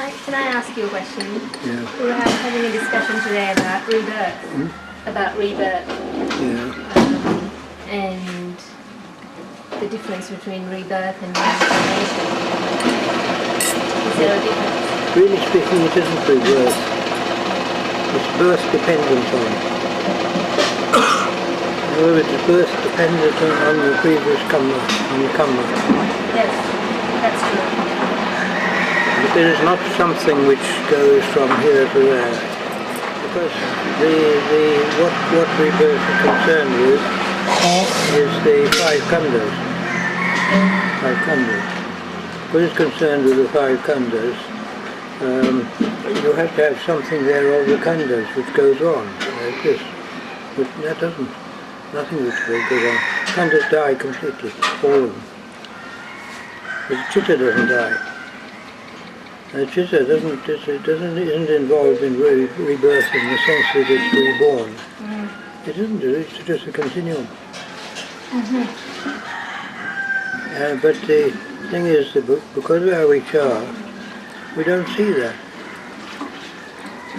Can I ask you a question? Yeah. We were having a discussion today about rebirth. About rebirth. Yeah. And the difference between rebirth and reincarnation. Is there a difference? Really speaking, it isn't rebirth. It's birth dependent on. In other words, it's birth dependent on the previous karma, on the karma. Yes, that's true. But it is not something which goes from here to there. Because what rebirth is concerned with is the five khandhas. Five khandhas. What is concerned with the five khandhas, you have to have something there of the khandhas which goes on like this. But that doesn't. Nothing which goes on. Khandhas die completely, all of them. But the chitta doesn't die. The chitta isn't involved in rebirth in the sense that it's reborn. It isn't. It's just a continuum. But the thing is, that because of our vichara, we don't see that.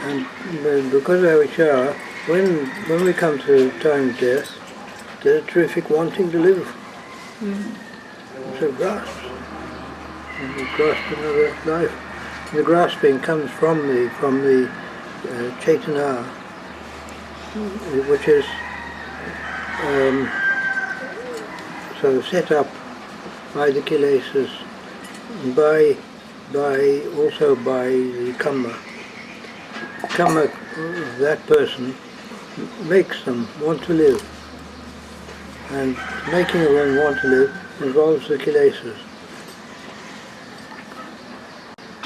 And because of our vichara, when we come to time of death, there's a terrific wanting to live. So grasp. And we grasp another life. And the grasping comes from the Chaitanya, which is so set up by the kilesas, also by the karma. Karma of that person makes them want to live. And making one want to live involves the kilesas.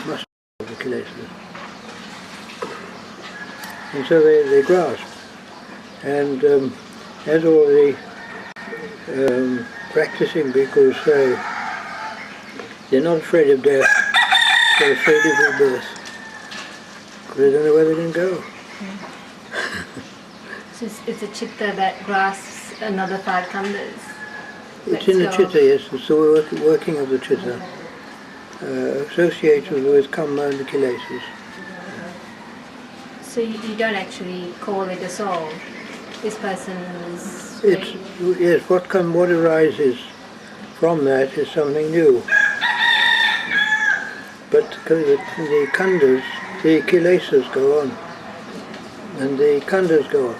Must have the kilesas. And so they grasp. And as all the practicing bhikkhus say, they're not afraid of death, they're afraid of rebirth. Because they don't know where they can go. So it's a chitta that grasps another five khandhas. It's in the chitta, yes. It's the working of the chitta, associated with karma and the kilesas. So you don't actually call it a soul. This person is. Yes. What arises from that is something new. But the khandhas, the kilesas go on, and the khandhas go on.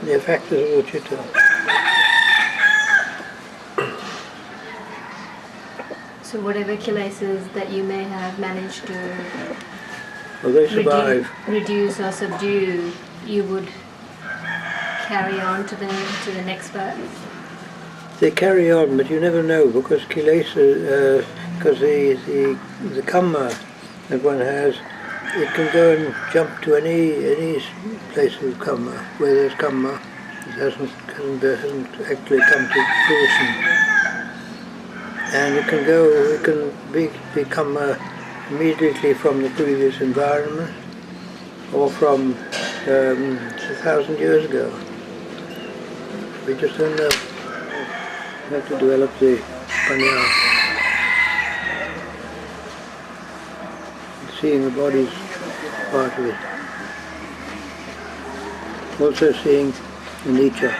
They're factors of the chitta. So whatever kilesas that you may have managed to They survive. Reduce or subdue, you would carry on to the next birth? They carry on, but you never know, because kilesa, because the karma that one has, it can go and jump to any place of karma, where there's karma. It hasn't actually come to fruition. And it can be karma immediately from the previous environment, or from 1,000 years ago. We just don't know. We have to develop the panya. Seeing the body's part of it. Also seeing the nature,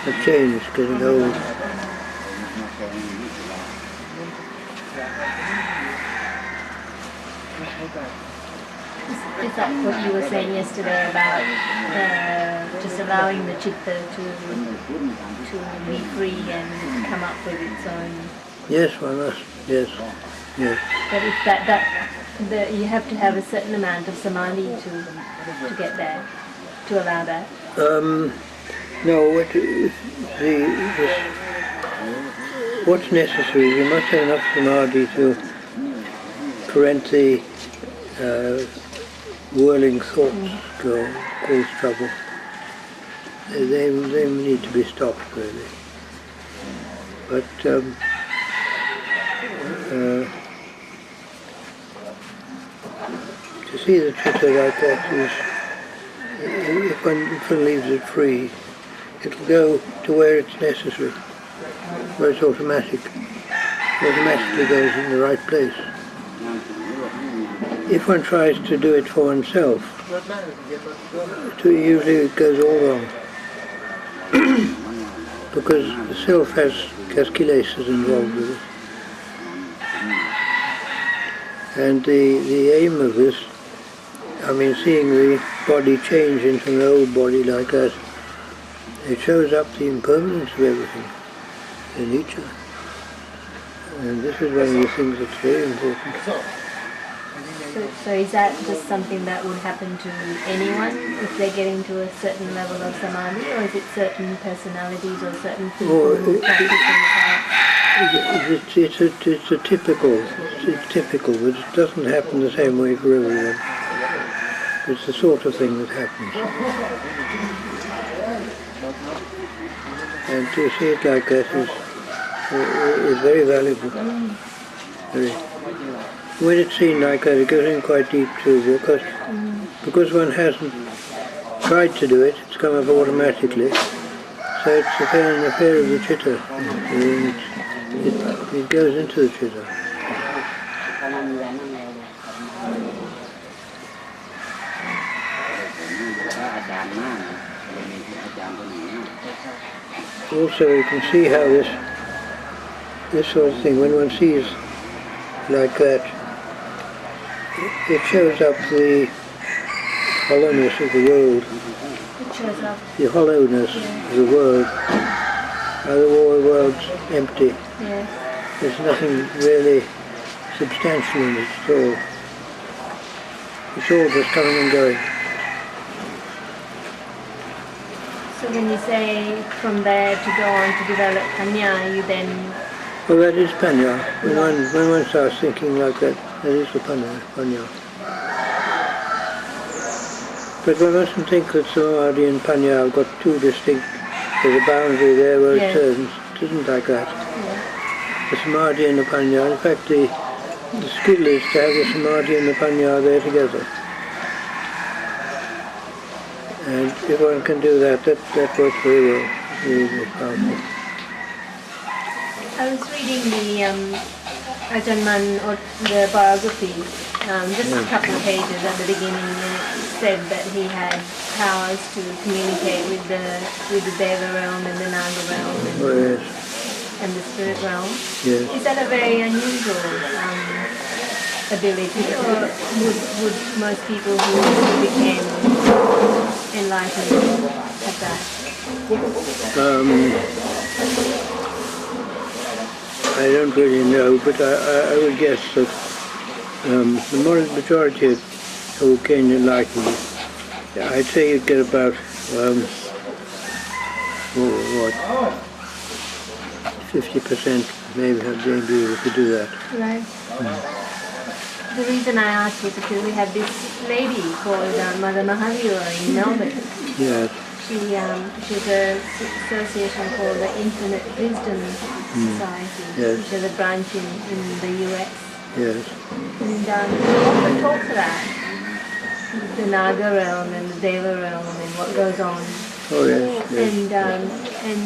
the change, getting old. Is that what you were saying yesterday about just allowing the chitta to be free and come up with its own? Yes, one must. Yes. But if that you have to have a certain amount of samadhi to get there, to allow that. No. What's necessary? You must have enough samadhi to prevent the whirling thoughts cause trouble. They need to be stopped, really. But to see the chitta like that is, if one leaves it free, it will go to where it's necessary, where it's automatic. automatically goes in the right place. If one tries to do it for oneself, usually it goes all wrong. Because the self has kilesas involved with it. And the aim of this, I mean, seeing the body change into an old body like that, it shows up the impermanence of everything in nature. And this is one of the things that's very important. So is that just something that would happen to anyone if they're getting to a certain level of samadhi, or is it certain personalities or certain people who practice that? It's typical, but it doesn't happen the same way for everyone. It's the sort of thing that happens. And to see it like that is very valuable. Very. When it's seen like that, it goes in quite deep too, because one hasn't tried to do it, it's come up automatically. So it's an affair of the chitta. It goes into the chitta. Also, you can see how this sort of thing, when one sees like that, it shows up the hollowness of the world. It shows up. The hollowness of the world. How the world's empty. Yes. There's nothing really substantial in it at all. It's all just coming and going. So when you say from there to go on to develop panya, you then... Well, that is panya. When one starts thinking like that, that is the panya. But one mustn't think that samadhi and panya have got two distinct. There's a boundary there where it turns. It isn't like that. The samadhi and the panya. In fact, the skill is to have the samadhi and the panya there together. And if one can do that, that works very well. Very, very powerful. I was reading the Ajahn or the biography, just a couple of pages at the beginning, and it said that he had powers to communicate with the Deva realm and the Naga realm and the spirit realm. Yes. Is that a very unusual ability, or would most people who became enlightened have that? I don't really know, but I would guess that the majority who gain enlightenment, I'd say you'd get about 50% maybe be able to do that. Right. The reason I asked was because we have this lady called Mother Mahavira in Melbourne. Yes. She's an association called the Infinite Wisdom Society, which is a branch in the US. Yes. And she often talks about the Naga realm and the Deva realm and what goes on. Oh yes. And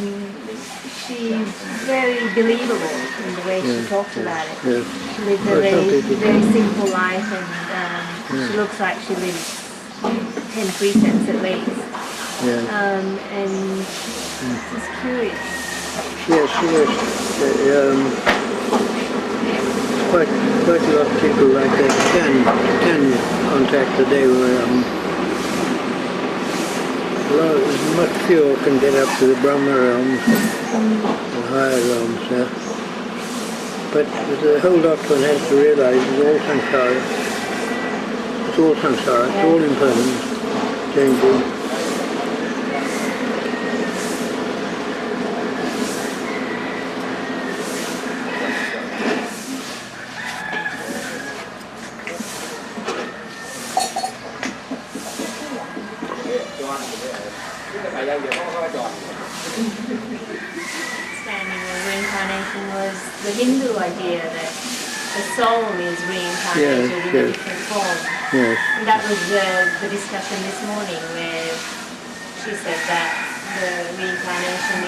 she's very believable in the way she talks about it. Yes. She lives a very simple life, and she looks like she lives 10 precepts at least. Yeah. And just curious. Yes, quite a lot of people like that can contact the Deva. Much fewer can get up to the Brahma realms, the higher realms. But the whole lot one has to realize is all samsara. It's all samsara. It's all impermanent, changing. Understanding of reincarnation was the Hindu idea that the soul is reincarnated in a different form. Yes. And that was the discussion this morning, where she said that the reincarnation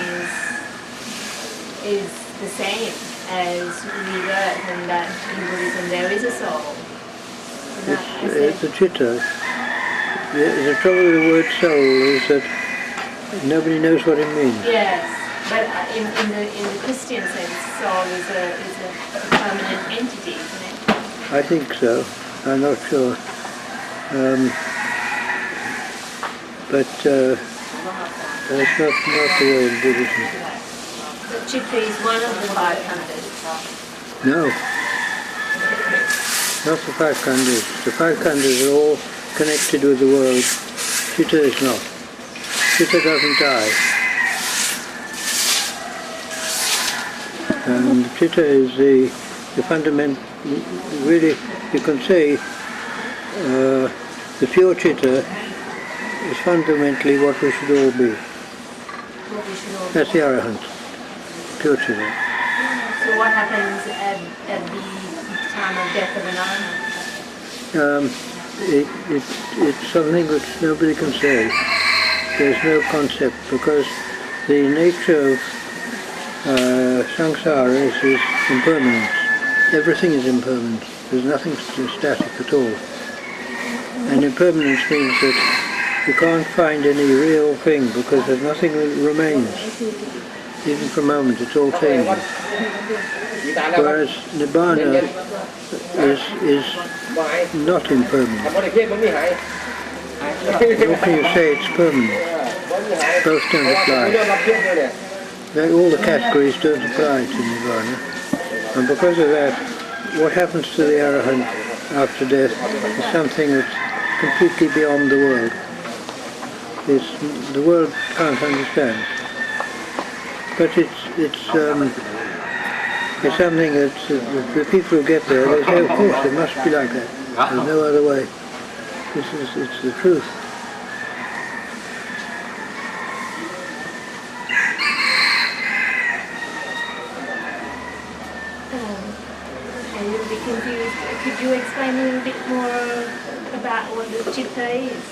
is the same as rebirth, and that in Buddhism there is a soul. It's a chitta. The trouble with the word soul is that nobody knows what it means. Yes, but in the Christian sense, soul is a permanent entity, isn't it? I think so. I'm not sure. But that's not the way in Buddhism. The chitta is one of the 5 khandhas. No. Not the 5 khandhas. The 5 khandhas are all connected with the world. Chitta is not. Chitta doesn't die. And chitta is the fundament. Really, you can say the pure chitta is fundamentally what we should all be. That's the arahant. Pure chitta. So what happens at the time of death of an arahant? It's something which nobody can say. There's no concept because the nature of samsara is impermanence. Everything is impermanent. There's nothing static at all. And impermanence means that you can't find any real thing because there's nothing that remains. Even for a moment, it's all changing. Whereas Nibbana is not impermanent. How can you say it's permanent? Both don't apply. All the categories don't apply to Nibbana. And because of that, what happens to the arahant after death is something that's completely beyond the world. The world can't understand. But it's something that the people who get there, they say, of course, it must be like that. There's no other way. It's the truth. I'm a little bit confused. Could you explain a little bit more about what the chitta is?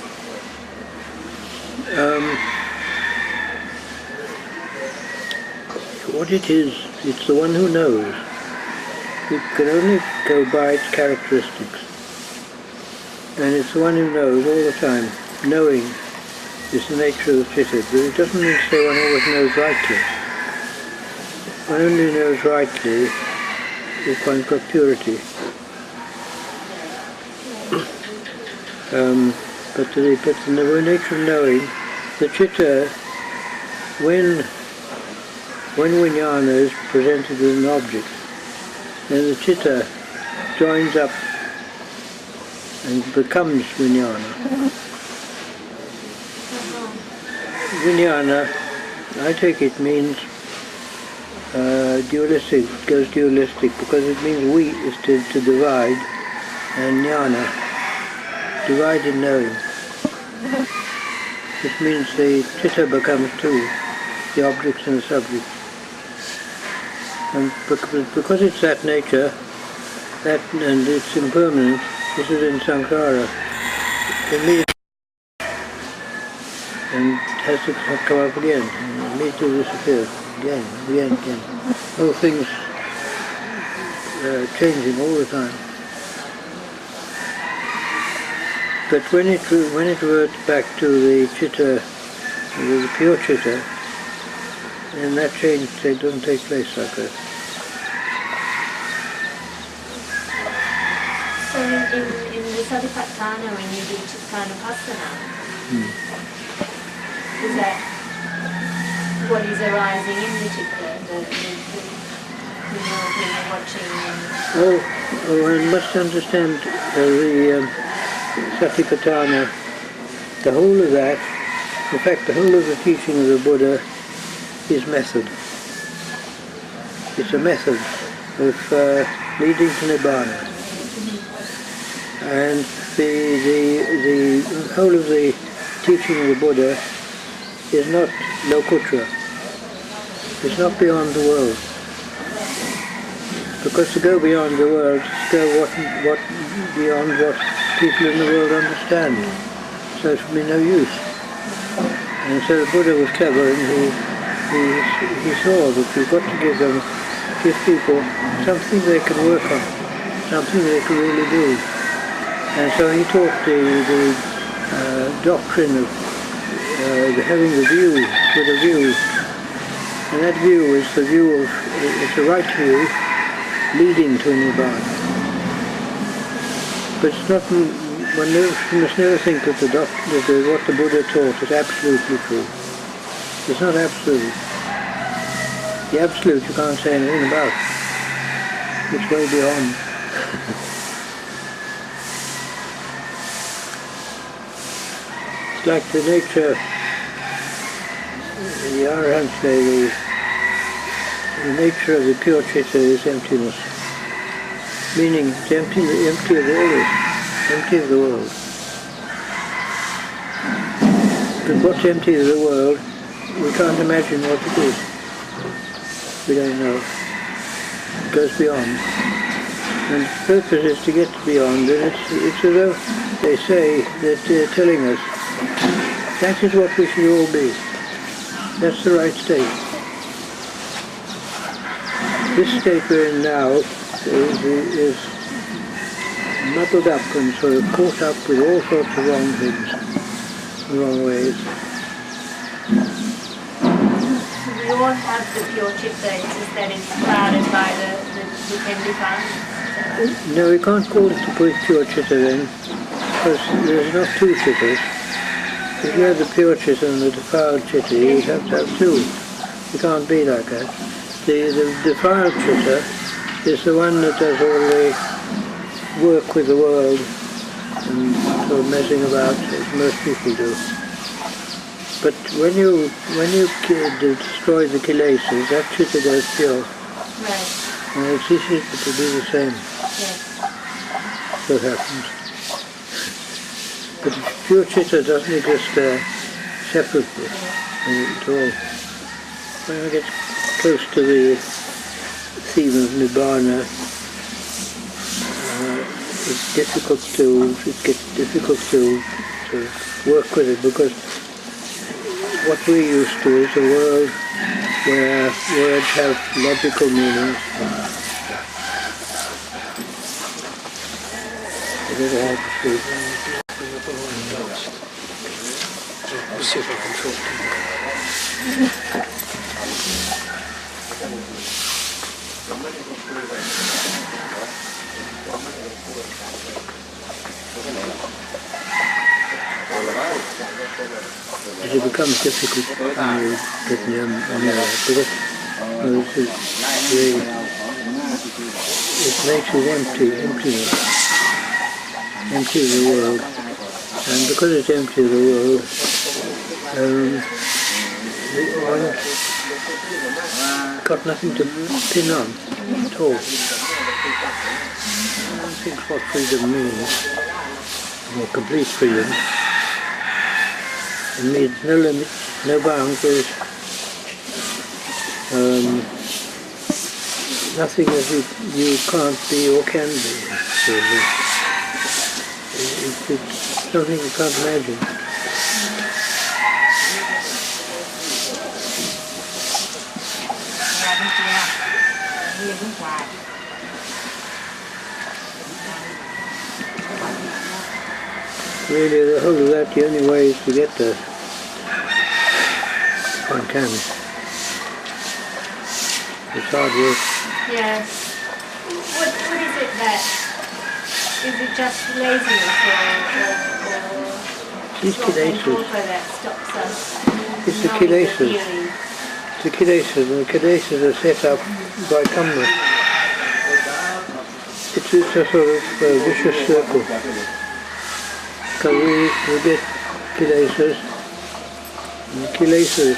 What it is, it's the one who knows. You can only go by its characteristics. And it's the one who knows all the time. Knowing is the nature of the chitta, but it doesn't mean to say one always knows rightly. One only knows rightly if one's got purity. But the nature of knowing, the chitta, when vijnana is presented with an object, then the chitta joins up and becomes vijnana. Vijnana, I take it means dualistic, goes dualistic, because it means we is to divide, and jnana, divide in knowing. It means the chitta becomes two, the objects and the subjects. And because it's that nature, and it's impermanent, this is in samsara, immediately, and has to come up again, and immediately disappear, again. Whole things changing all the time. But when it reverts back to the chitta, the pure chitta, then that change doesn't take place like that. So in the Satipatthana, when you do Chittanupassana, is that what is arising in the chitta, watching? One must understand the Satipatthana, the whole of that, in fact the whole of the teaching of the Buddha is method. It's a method of leading to Nibbana. And the whole of the teaching of the Buddha is not lokutra. It's not beyond the world. Because to go beyond the world, to go beyond what people in the world understand. So it would be no use. And so the Buddha was clever, and he saw that you've got to give them give people something they can work on, something they can really do. And so he taught the doctrine of having the view with a view. And that view is the view of, it's the right view leading to Nibbana. But it's not, you must never think that what the Buddha taught is absolutely true. It's not absolute. The absolute you can't say anything about. It's way beyond. It's like the nature, the Arahants say the nature of the pure chitta is emptiness. Meaning it's empty of all this, empty of the world. But what's empty of the world, we can't imagine what it is. We don't know. It goes beyond. And the purpose is to get beyond, and it's as though they say that they're telling us that is what we should all be. That's the right state. This state we're in now is muddled up and sort of caught up with all sorts of wrong things, wrong ways. We all have the pure chitta, it's just that it's clouded by the ten defilements. No, we can't call it the pure chitta then, because there's not two chittas. If you have the pure chitta and the defiled chitta, you have to have two. You can't be like that. The defiled chitta is the one that does all the work with the world and sort of messing about, as most people do. But when you destroy the kilesas, that chitta goes pure. Right. And it's easy to do the same. Yes. So happens. But pure chitta doesn't exist there separately at all. When I get close to the theme of Nibbana, it's difficult to work with it, because what we're used to is a world where words have logical meanings. I'll see if I can talk to you. It becomes difficult when you get near because it makes you emptiness, empty of the world, and because it's empty of the world, one's got nothing to pin on at all. I think what freedom means, or complete freedom, it means no limits, no boundaries, nothing that you can't be or can be. It's something you can't imagine. Really, the whole of that, the only way is to get there. One can. It's hard work. Yes. What is it that, is it just laziness or These kilesas. that stops us? It's the knowing kilesas. feeling? The kilesas, and the kilesas are set up by karma. It's a sort of vicious circle. So we get kilesas, and kilesas,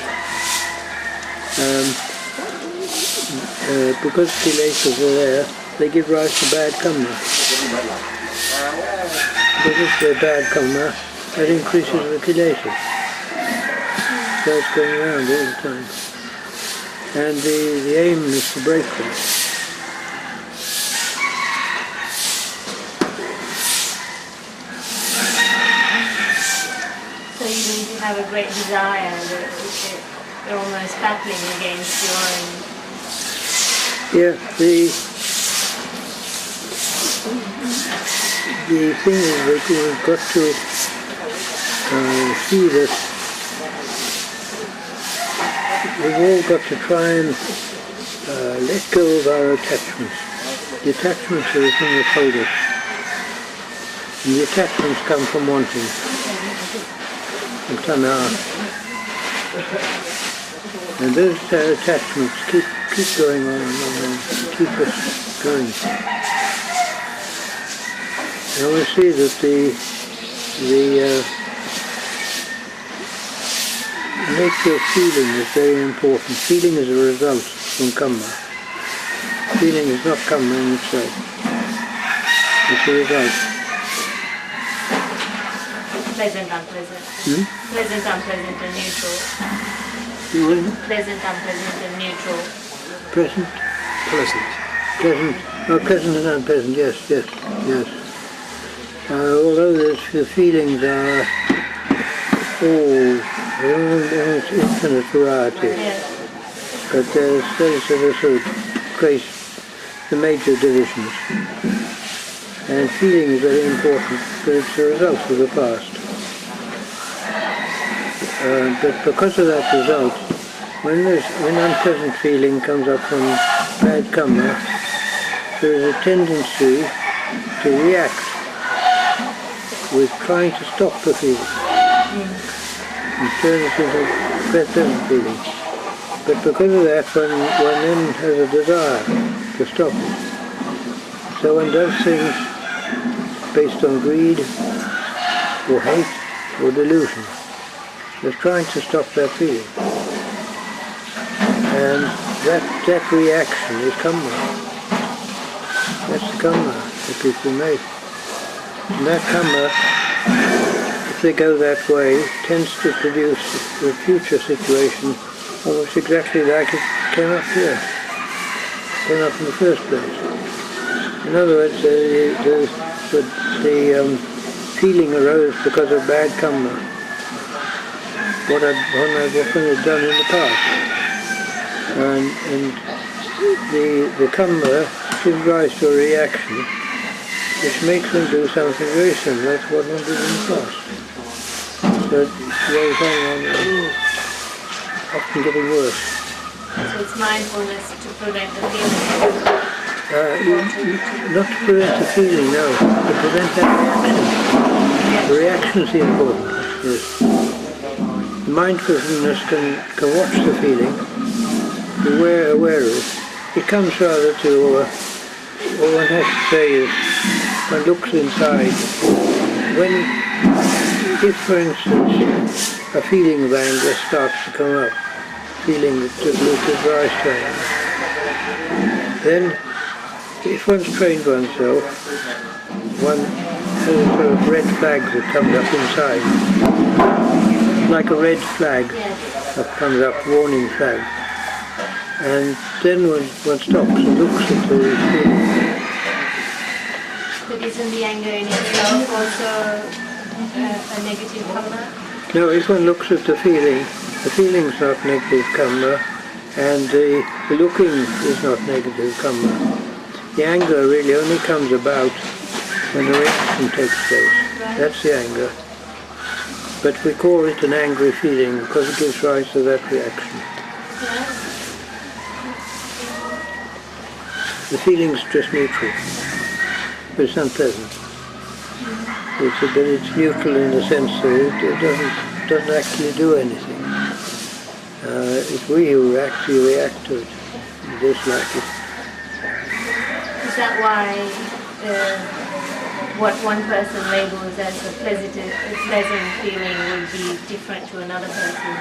because kilesas are there, they give rise to bad karma. Because it's a bad karma, that increases the kilesas. So it's going around all the time. And the aim is to break them. So you need to have a great desire that you're almost battling against your own Yeah, the thing is that we've got to see that we've all got to try and let go of our attachments. The attachments are the thing that hold us. And the attachments come from wanting, from tanha. And those attachments keep going on and keep us going. And we see that the nature of feeling is very important. Feeling is a result from karma. Feeling is not karma in itself. It's a result. Pleasant, unpleasant. Pleasant, unpleasant, and neutral. Pleasant, unpleasant, and neutral. Present? Pleasant. Pleasant. Oh, pleasant and unpleasant, yes. Although the feelings are almost infinite variety, but there's a sort of trace the major divisions. And feeling is very important, but it's a result of the past. But because of that result, when unpleasant feeling comes up from bad karma, there is a tendency to react with trying to stop the feeling and turn it into pleasant feeling. But because of that, one then has a desire to stop it. So one does things based on greed or hate or delusion. Just trying to stop that feeling. And that reaction is karma. That's the karma that people make. And that karma, if they go that way, tends to produce a future situation almost exactly like it came up here. Came up in the first place. In other words, the feeling arose because of bad karma. What one had done in the past. And the karma gives rise to a reaction which makes them do something very similar to what one did in the past. So it goes on, often getting worse. So it's mindfulness to prevent the feeling. Not to prevent the feeling, no, to prevent that reaction. The reaction is the important, yes. Mindfulness can watch the feeling, be aware of it. It comes rather to, all one has to say is, one looks inside. If for instance, a feeling of anger starts to come up, feeling that gives rise to anger, then if one's trained oneself, one has a sort of red flag that comes up inside. Like a red flag that comes up, warning flag. And then one stops and looks at the feeling. But isn't the anger in itself also a negative karma? No, if one looks at the feeling's not negative karma, and the looking is not negative karma. The anger really only comes about when the reaction takes place. That's the anger. But we call it an angry feeling because it gives rise to that reaction. The feeling's just neutral, but it's unpleasant. But it's neutral in the sense that it doesn't actually do anything. It's we who actually react to it, and dislike it. Is that why what one person labels as a pleasant feeling would be different to another person's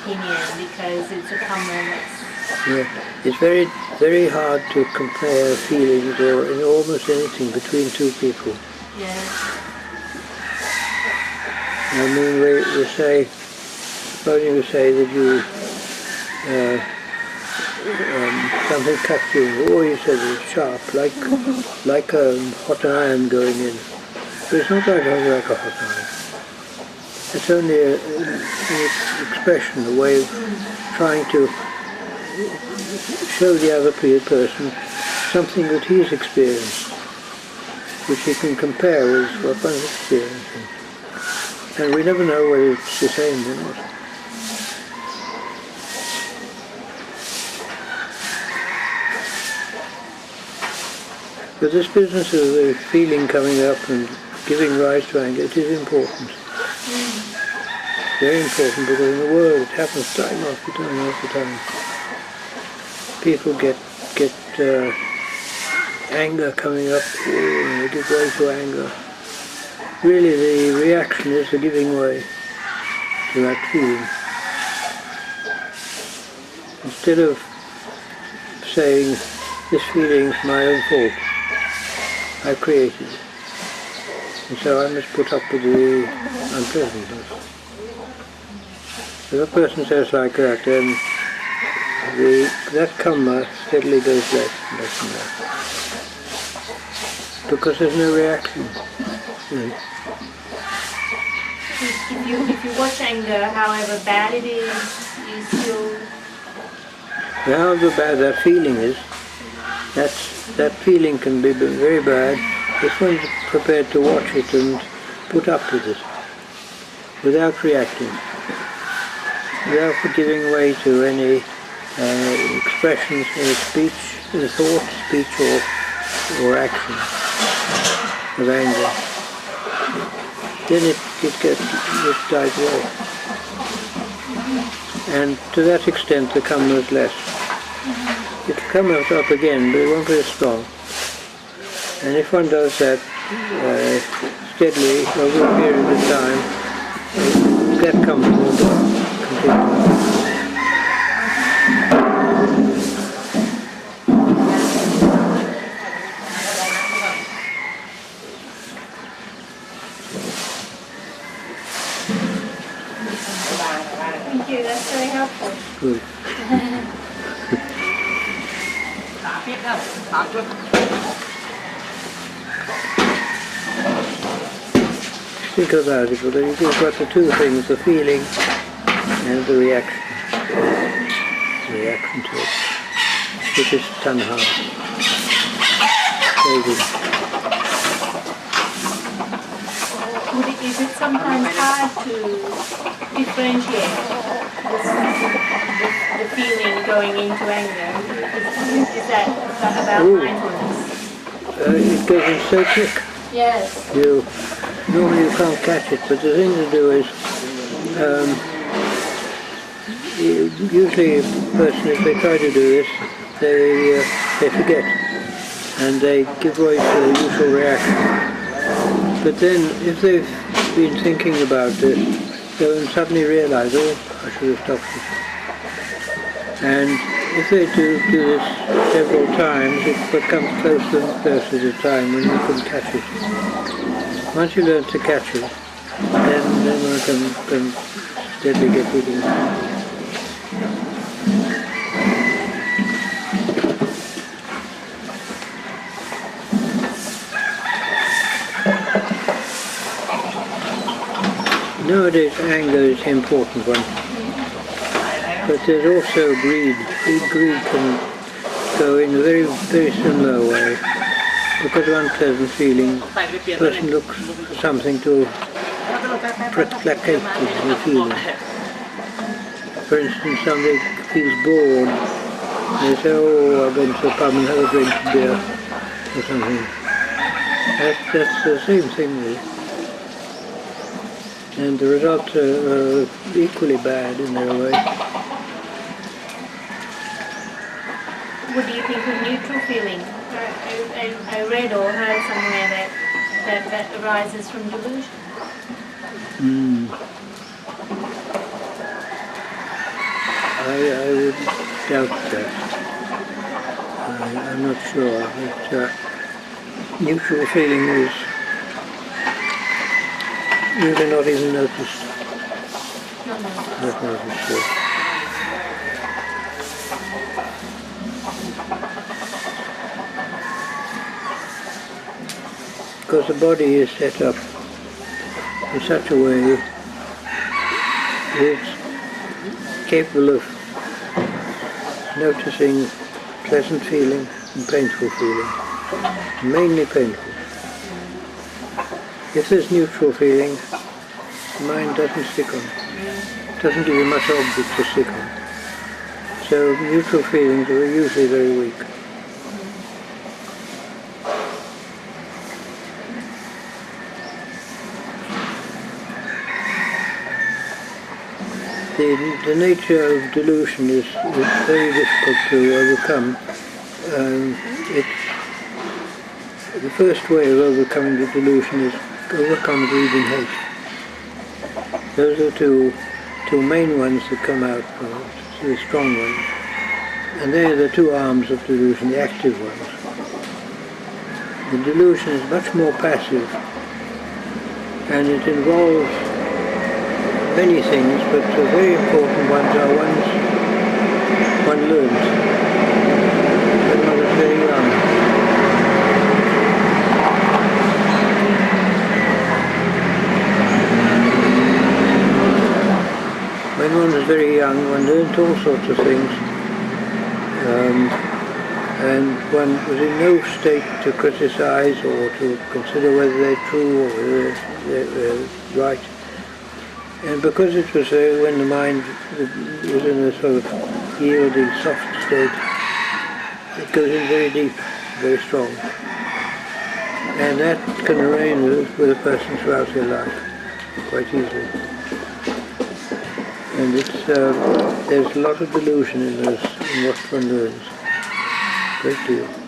opinion because it's a common. Yeah, it's very, very hard to compare feelings or in almost anything between two people. Yeah. I mean, we say, supposing we say that you something cuts you, or you said it's sharp, like a hot iron going in. But it's not like a hot iron. It's only an expression, a way of trying to show the other person something that he's experienced, which he can compare with what one's experiencing. And we never know whether it's the same or not. But this business of the feeling coming up and giving rise to anger, it is important. Very important, because in the world it happens time after time after time. People get anger coming up, and they give way to anger. Really the reaction is the giving way to that feeling. Instead of saying, this feeling is my own fault, I created it, and so I must put up with the unpleasantness. If a person says like that, then that karma steadily goes less and less and less, because there's no reaction. If you watch anger, however bad it is, you still... However bad that feeling is, that feeling can be very bad if one's prepared to watch it and put up with it without reacting, without giving way to any expressions in speech, in thought, speech or action of anger. Then it dies away. And to that extent the karma is less. It will come up again, but it won't be as strong. And if one does that steadily over a period of time, that karma will continue. Thank you, that's very helpful. Good. Think about it, but you've got the two things, the feeling and the reaction. The reaction to it, which is tanha. Is it sometimes hard to differentiate the feeling going into anger? Is that about mindfulness? It goes in so quick. Yes. Normally you can't catch it, but the thing to do is, usually a person, if they try to do this, they forget, and they give way to the usual reaction. But then, if they've been thinking about this, they'll suddenly realize, oh, I should have stopped it. And if they do this several times, it becomes closer and closer to the time when you can catch it. Once you learn to catch it, then one can steadily get rid of it. Nowadays anger is an important one, but there's also greed. Greed can go in a very, very similar way. Because of unpleasant feeling, the person looks for something to placate the feeling. For instance, somebody feels bored, they say, oh, I'll go into the pub and have a drink of beer, or something. That's the same thing really. And the results are equally bad in their way. What do you think of neutral feeling? I read or heard somewhere that arises from delusion. I would doubt that. I'm not sure. But, neutral feeling is really not even noticed. Not noticed. Yes. Because the body is set up in such a way that it's capable of noticing pleasant feeling and painful feeling, mainly painful. If there's neutral feeling, the mind doesn't stick on. It doesn't give you much object to stick on. So neutral feelings are usually very weak. The nature of delusion is very difficult to overcome. The first way of overcoming the delusion is overcome greed and hate. Those are two main ones that come out from it, the strong ones. And they are the two arms of delusion, the active ones. The delusion is much more passive, and it involves many things, but the very important ones are ones one learns when one is very young. When one is very young, one learns all sorts of things, and one was in no state to criticize or to consider whether they're true or whether they're right. And because it was when the mind was in a sort of yielding, soft state, it goes in very deep, very strong. And that can remain with a person throughout their life, quite easily. And there's a lot of delusion in what one learns, a great deal.